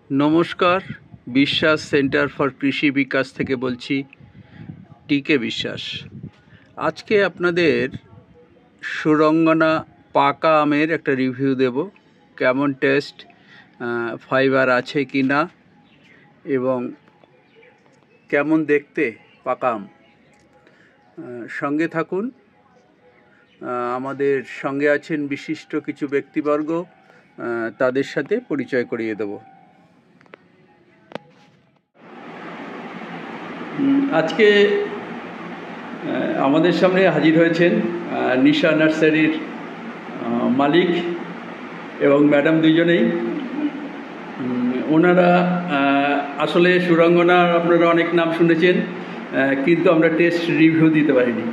নমস্কার, বিশ্বাস centre for কৃষি বিকাশ থেকে বলছি, টিকে বিশ্বাস। আজকে আপনাদের সুরঙ্গনা পাকা আমের একটা রিভিউ দেব, কেমন টেস্ট, ফাইবার আছে কি না এবং কেমন দেখতে পাকা আম। সঙ্গে থাকুন। আমাদের সঙ্গে আছেন বিশিষ্ট কিছু ব্যক্তিবর্গ, তাদের সাথে পরিচয় করিয়ে দেব। আজকে আমাদের সামনে হাজির হয়েছেন নিশা নার্সারির মালিক এবং ম্যাডাম দুজনেই। ওনারা আসলে সুরঙ্গনার আপনারা অনেক নাম শুনেছেন, কিন্তু আমরা টেস্ট রিভিউ দিতে পারিনি।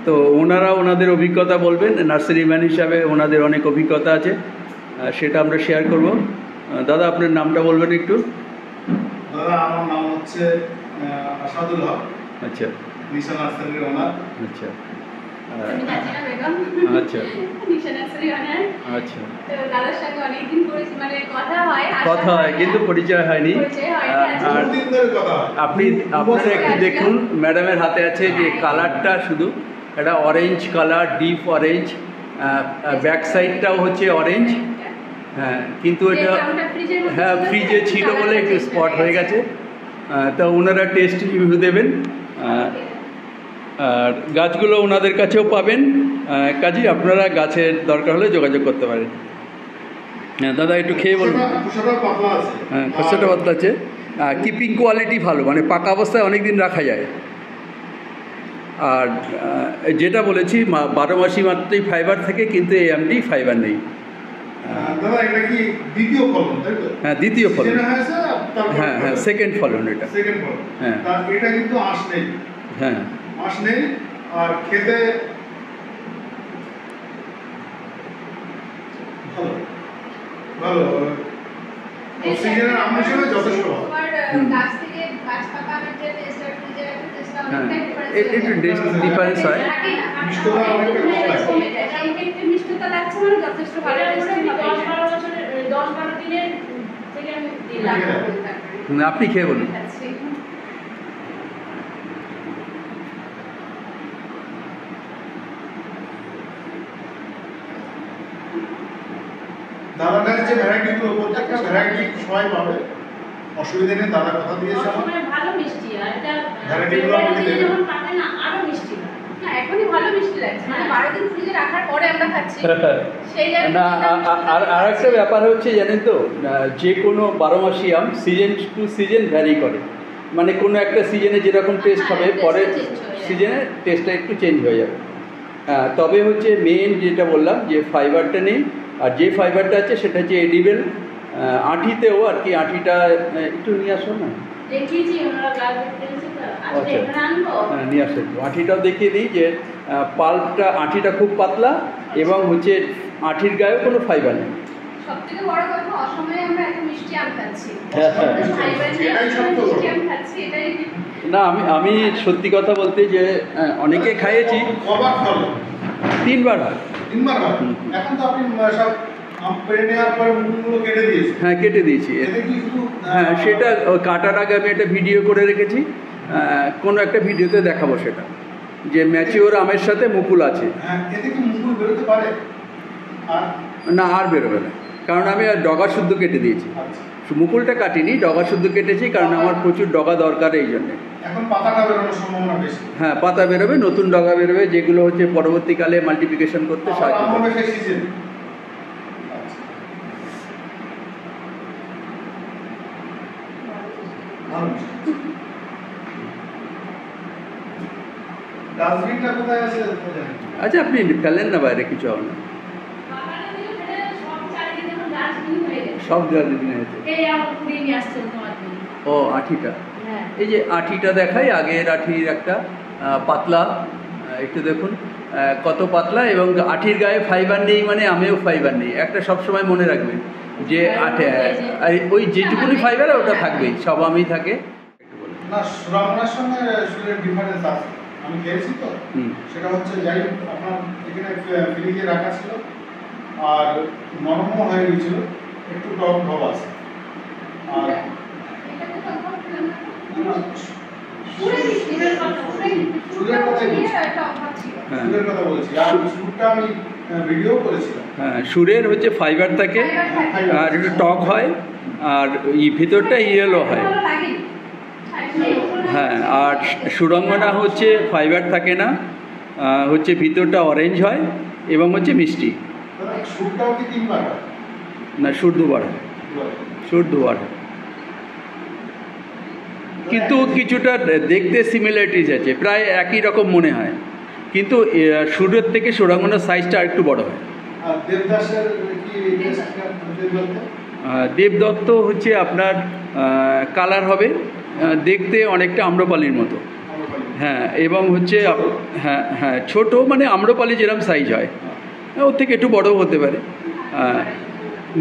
তো ওনারা ওনাদের অভিজ্ঞতা বলবেন। নার্সারি ম্যান হিসাবে ওনাদের অনেক অভিজ্ঞতা আছে, সেটা আমরা শেয়ার করব। দাদা, আপনার নামটা বলবেন একটু। দাদা, আমার নাম হচ্ছে আসাদুল হক। আচ্ছা, নিশা নার্সারির ওনার। আচ্ছা আচ্ছা, নিশা নার্সারি ওনার। আচ্ছা, তো দাদার সঙ্গে অনেকদিন মানে কথা হয় কিন্তু পরিচয় হয়নি। আর আপনারা একটু দেখুন, ম্যাডামের হাতে আছে যে কালারটা, শুধু একটা orange colour, deep orange, back সাইডটাও হচ্ছে অরেঞ্জ। হ্যাঁ, কিন্তু এটা ফ্রিজে ছিল বলে একটু স্পট হয়ে গেছে। তা ওনারা টেস্ট রিভিউ দেবেন, আর গাছগুলো ওনাদের কাছেও পাবেন। কাজেই আপনারা গাছের দরকার হলে যোগাযোগ করতে পারেন। হ্যাঁ দাদা, একটু খেয়ে বলুন। হ্যাঁ, খোসাটা পাতলা আছে। কিপিং কোয়ালিটি ভালো, মানে পাকা অবস্থায় অনেক দিন রাখা যায়। আর যেটা বলেছি, 12 মাসই মাত্রই ফাইবার থাকে, কিন্তু এই আমটি ফাইবার নেই। হ্যাঁ, দ্বিতীয় ফলন। হ্যাঁ হ্যাঁ, সেকেন্ড ফলন এটা। হ্যাঁ, এটা কিন্তু আঁশ নেই। হ্যাঁ, আঁশ নেই। আর খেতে ভালো ভালো, অক্সিজেনের আম হিসেবে যথেষ্ট ভালো। গাছ থেকে গাছ পাকা আমের যে টেস্ট আর ফ্রিজের একটা টেস্ট অনেকটাই ডিফারেন্স হয়। মিষ্টতা অনেকটা কম লাগে। একটু মিষ্টতা লাগছে, মানে যথেষ্ট ভালো টেস্ট। 10-12 দিনের থেকে আমি দিলাম। আপনি খেয়ে বলুন। দাদার কাছে যে ভ্যারাইটিগুলো, প্রত্যেকটা ভ্যারাইটি সবাই পাবে, অসুবিধা নেই। দাদা কথা দিয়েছে ভালো মিষ্টি, আর এটা ভ্যারাইটিগুলো আমাকে দেবেন। যখন পাবে না আরো মিষ্টি হয়। না, এখনই ভালো মিষ্টি লাগছে, মানে 12 দিন ফ্রিজে রাখার পরে আমরা খাচ্ছি। না, আর একটা ব্যাপার হচ্ছে জানেন তো, যে কোনো 12 মাসি আম সিজন টু সিজন ভ্যারি করে। মানে কোনো একটা সিজনে যেরকম টেস্ট হবে, পরের সিজনে টেস্টটা একটু চেঞ্জ হয়ে যাবে। তবে হচ্ছে মেন যেটা বললাম, যে ফাইবারটা নেই, আর যে ফাইবারটা আছে সেটা হচ্ছে এডিবেল। আঁঠিতেও আর কি, আঁঠিটা একটু নিয়ে আসো না। হ্যাঁ, নিয়ে আসো একটু। আঁঠিটাও দেখিয়ে দিই যে পাল্পটা, আঁঠিটা খুব পাতলা এবং হচ্ছে আঁঠির গায়েও কোনো ফাইবার নেই। সবথেকে বড় কথা, অসময়ে আমরা এত মিষ্টি আম খাচ্ছি। না, আমি সত্যি কথা বলতে, যে অনেকে খাইয়েছি, 3বার হয়। এখন তো আপনি সব আম পেড়ে নেওয়ার পর মুকুলগুলো কেটে দিয়েছেন। হ্যাঁ, কেটে দিয়েছি। হ্যাঁ, সেটা কাটার আগে আমি একটা ভিডিও করে রেখেছি, কোনো একটা ভিডিওতে দেখাবো সেটা, যে ম্যাচিওর আমের সাথে মুকুল আছে। এতে কি মুকুল বেরোতে পারে? না, আর বেরোবে না, কারণ আমি আর ডগা শুদ্ধ কেটে দিয়েছি। মুকুলটা কাটিনি, ডগা শুদ্ধ কেটেছি, কারণ আমার প্রচুর ডগা দরকার এই জন্যে। এখন পাতাটা বেরোনোর সম্ভাবনা বেশি। হ্যাঁ, পাতা বেরোবে, নতুন ডগা বেরোবে, যেগুলো হচ্ছে পরবর্তীকালে মাল্টিপ্লিকেশন করতে সাহায্য করবে। আচ্ছা, আপনি ফেলেন না বাইরে, কিছু হবে না। সব ও, আঁঠিটা, এই যে আঁঠিটা দেখাই, আগের আঁঠির একটা পাতলা, একটু দেখুন কত পাতলা, এবং আঁঠির গায়ে ফাইবার নেই, মানে আমেও ফাইবার নেই। একটা সবসময় মনে রাখবেন যে ওই যেটুকুনি ফাইবার ওটা থাকবেই, সব আমেই থাকে। না, সুরামনার সঙ্গে সুরের ডিফারেন্স আছে, আমি খেয়েছি তো। সেটা হচ্ছে, যাই আপনার এখানে ফ্রিজে রাখা ছিল আর নরমও হয়ে গেছিল, একটু টক ভাব আছে। সুরের কথাই বলছি। সুরের কথা বলছি, আর সুরটা আমি ভিডিও করেছিলাম। হ্যাঁ, সুরের হচ্ছে ফাইবার থাকে, আর একটু টক হয়, আর ভিতরটা ইয়েলো হয়। হ্যাঁ, আর সুরঙ্গনা হচ্ছে ফাইবার থাকে না, হচ্ছে ভিতরটা অরেঞ্জ হয় এবং হচ্ছে মিষ্টি। সুরটাও কি 3 বার হয়? না, সুর 2 বার হয়, সুর 2 বার হয়। কিন্তু কিছুটা দেখতে সিমিলারিটিস আছে, প্রায় একই রকম মনে হয়, কিন্তু সুরের থেকে সুরাঙ্গনার সাইজটা আরেকটু বড় হয়। আর দেবদাসের কি দেবদত্ত? দেবদত্ত হচ্ছে আপনার কালার হবে, দেখতে অনেকটা আম্রপালির মতো। হ্যাঁ, এবং হচ্ছে হ্যাঁ হ্যাঁ ছোট, মানে আম্রপালি যেরকম সাইজ হয় ওর থেকে একটু বড়ও হতে পারে,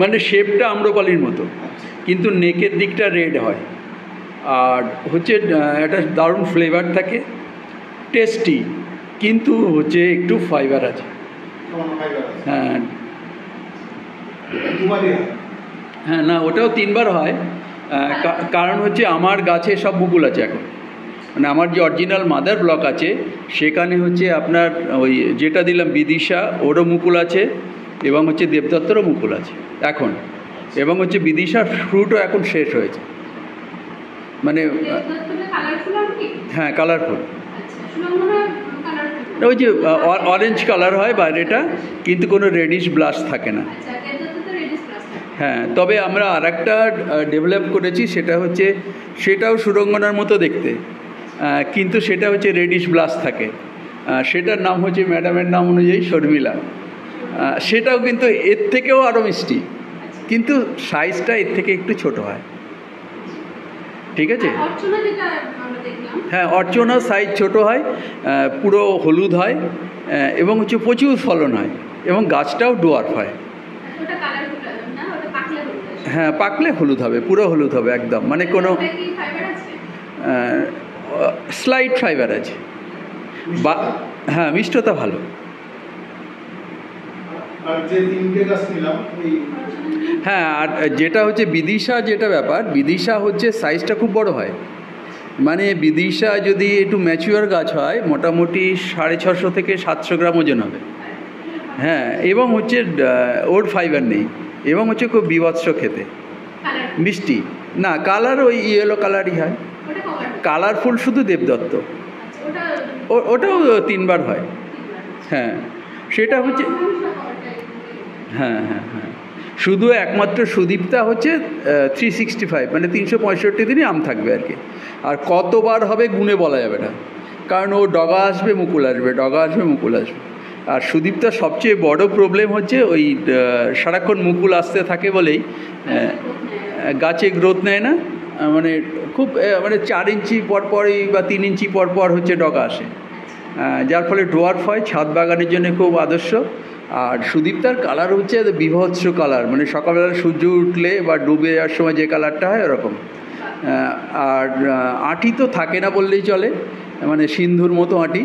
মানে শেপটা আম্রপালির মতো, কিন্তু নেকের দিকটা রেড হয়। আর হচ্ছে একটা দারুণ ফ্লেভার থাকে, টেস্টি, কিন্তু হচ্ছে একটু ফাইবার আছে। হ্যাঁ হ্যাঁ, না ওটাও 3 বার হয়, কারণ হচ্ছে আমার গাছে সব মুকুল আছে এখন, মানে আমার যে অরিজিনাল মাদার ব্লক আছে সেখানে হচ্ছে আপনার ওই যেটা দিলাম বিদিশা ওরও মুকুল আছে, এবং হচ্ছে দেবদত্তরও মুকুল আছে এখন, এবং হচ্ছে বিদিশার ফ্রুটও এখন শেষ হয়েছে, মানে হ্যাঁ কালারফুল, ওই যে অরেঞ্জ কালার হয় বাইরেটা, কিন্তু কোনো রেডিশ ব্লাস্ট থাকে না। হ্যাঁ, তবে আমরা আর একটা ডেভেলপ করেছি, সেটা হচ্ছে সেটাও সুরঙ্গনার মতো দেখতে, কিন্তু সেটা হচ্ছে রেডিশ ব্লাস্ট থাকে, সেটার নাম হচ্ছে ম্যাডামের নাম অনুযায়ী শর্মিলা। সেটাও কিন্তু এর থেকেও আরও মিষ্টি, কিন্তু সাইজটা এর থেকে একটু ছোট হয়। ঠিক আছে, হ্যাঁ অর্চনা সাইজ ছোট হয়, পুরো হলুদ হয়, এবং হচ্ছে প্রচুর ফলন হয়, এবং গাছটাও ডোয়ার্ফ হয়। হ্যাঁ, পাকলে হলুদ হবে, পুরো হলুদ হবে একদম, মানে কোনো স্লাইট ফাইবার আছে, বা হ্যাঁ মিষ্টতা ভালো। হ্যাঁ, আর যেটা হচ্ছে বিদিশা, যেটা ব্যাপার বিদিশা হচ্ছে সাইজটা খুব বড় হয়, মানে বিদিশা যদি একটু ম্যাচিওর গাছ হয় মোটামুটি 650 থেকে 700 গ্রাম ওজন হবে। হ্যাঁ, এবং হচ্ছে ওর ফাইবার নেই, এবং হচ্ছে খুব বিভৎস খেতে, মিষ্টি না, কালার ওই ইয়েলো কালারই হয়, কালারফুল শুধু দেবদত্ত, ওটাও 3 বার হয়। হ্যাঁ, সেটা হচ্ছে হ্যাঁ হ্যাঁ হ্যাঁ, শুধু একমাত্র সুদীপ্তা হচ্ছে 365, মানে 365 দিনই আম থাকবে আর কি, আর কতবার হবে গুণে বলা যাবে না, কারণ ও ডগা আসবে মুকুল আসবে, ডগা আসবে মুকুল আসবে। আর সুদীপ্তার সবচেয়ে বড় প্রবলেম হচ্ছে ওই সারাক্ষণ মুকুল আসতে থাকে বলেই গাছে গ্রোথ নেয় না, মানে খুব মানে 4 ইঞ্চি পরপরই বা 3 ইঞ্চি পরপর হচ্ছে ডগা আসে, যার ফলে ডোয়ার্ফ হয়, ছাদ বাগানের জন্য খুব আদর্শ। আর সুদীপ্তার কালার হচ্ছে বিভৎস কালার, মানে সকালবেলা সূর্য উঠলে বা ডুবে যাওয়ার সময় যে কালারটা হয় ওরকম। আর আঁটি তো থাকে না বললেই চলে, মানে সিন্ধুর মতো আঁটি,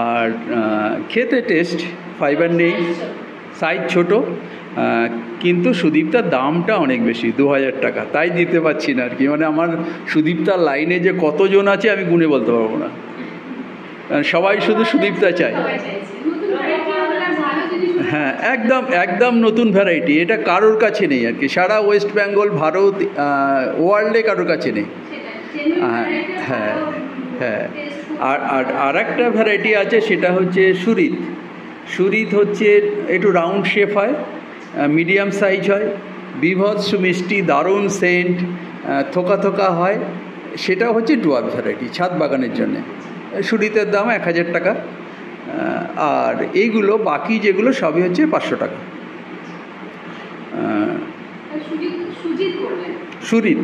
আর খেতে টেস্ট, ফাইবার নেই, সাইজ ছোট, কিন্তু সুদীপ্তার দামটা অনেক বেশি, 2000 টাকা, তাই দিতে পারছি না আর কি, মানে আমার সুদীপ্তার লাইনে যে কতজন আছে আমি গুণে বলতে পারবো না, সবাই শুধু সুদীপ্তা চায়। হ্যাঁ, একদম একদম নতুন ভ্যারাইটি, এটা কারোর কাছে নেই আর কি, সারা ওয়েস্ট বেঙ্গল, ভারত, ওয়ার্ল্ডে কারোর কাছে নেই। হ্যাঁ হ্যাঁ, আর একটা ভ্যারাইটি আছে, সেটা হচ্ছে সুরিত। সুরিত হচ্ছে একটু রাউন্ড শেপ হয়, মিডিয়াম সাইজ হয়, বিভৎস মিষ্টি, দারুণ সেন্ট, থোকা থোকা হয়, সেটা হচ্ছে ডুয়ার্ফ ভ্যারাইটি ছাদ বাগানের জন্যে। সুরিতের দাম 1000 টাকা, আর এইগুলো বাকি যেগুলো সবই হচ্ছে 500 টাকা। সুরিত,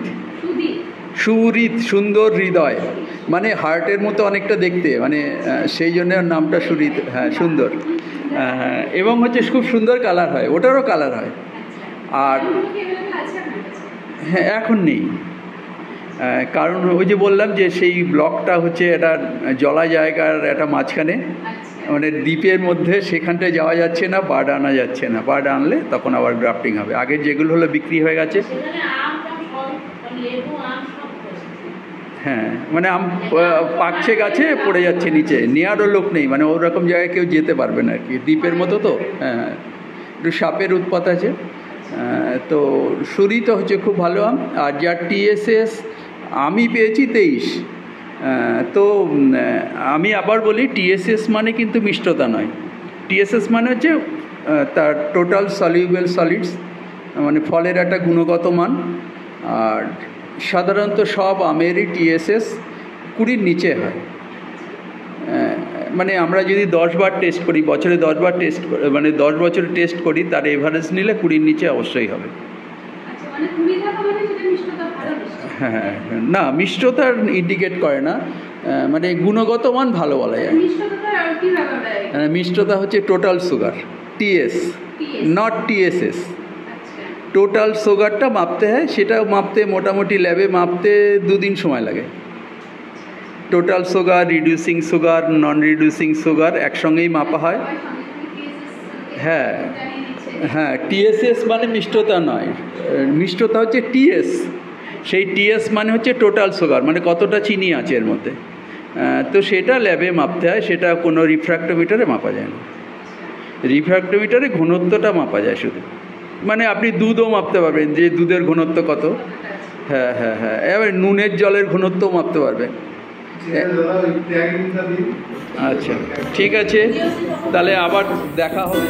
সুরিত, সুন্দর হৃদয়, মানে হার্টের মতো অনেকটা দেখতে, মানে সেই জন্য নামটা সুরিত। হ্যাঁ, সুন্দর, এবং হচ্ছে খুব সুন্দর কালার হয়, ওটারও কালার হয়। আর হ্যাঁ, এখন নেই, কারণ ওই যে বললাম যে সেই ব্লকটা হচ্ছে একটা জলা জায়গার একটা মাঝখানে, মানে দ্বীপের মধ্যে, সেখানটায় যাওয়া যাচ্ছে না, বার্ড আনা যাচ্ছে না, বার্ড আনলে তখন আবার গ্রাফটিং হবে। আগের যেগুলো হলো বিক্রি হয়ে গেছে। হ্যাঁ মানে আম পাকছে গাছে পড়ে যাচ্ছে নিচে, নেওয়ারও লোক নেই, মানে ওরকম জায়গায় কেউ যেতে পারবে না আর কি, দ্বীপের মতো তো। হ্যাঁ, একটু সাপের উৎপাত আছে। তো সুরিত হচ্ছে খুব ভালো আম। আর যার টিএসএস আমি পেয়েছি 23। তো আমি আবার বলি টিএসএস মানে কিন্তু মিষ্টতা নয়, টিএসএস মানে হচ্ছে তার টোটাল সলিউবল সলিডস, মানে ফলের একটা গুণগত মান। আর সাধারণত সব আমেরই টিএসএস 20-র নিচে হয়। মানে আমরা যদি 10 বার টেস্ট করি, বছরে 10 বার টেস্ট, মানে 10 বছরে টেস্ট করি, তার এভারেজ নিলে 20-র নিচে অবশ্যই হবে। হ্যাঁ, না মিষ্টতা ইন্ডিকেট করে না, মানে গুণগত মান ভালো বলা যায়। মিষ্টতা হচ্ছে total sugar, TS not TSS. Total সুগারটা মাপতে হয়, সেটা মাপতে মোটামুটি ল্যাবে মাপতে 2 দিন সময় লাগে। টোটাল সুগার, রিডিউসিং সুগার, নন রিডিউসিং সুগার একসঙ্গেই মাপা হয়। হ্যাঁ হ্যাঁ, টিএসএস মানে মিষ্টতা নয়, মিষ্টতা হচ্ছে টিএস। সেই টিএস মানে হচ্ছে টোটাল সুগার, মানে কতটা চিনি আছে এর মধ্যে। তো সেটা ল্যাবে মাপতে হয়, সেটা কোনো রিফ্র্যাক্টোমিটারে মাপা যায় না। রিফ্র্যাক্টোমিটারে ঘনত্বটা মাপা যায় শুধু, মানে আপনি দুধও মাপতে পারবেন যে দুধের ঘনত্ব কত। হ্যাঁ হ্যাঁ হ্যাঁ, এবার নুনের জলের ঘনত্বও মাপতে পারবেন। আচ্ছা ঠিক আছে, তাহলে আবার দেখা হবে।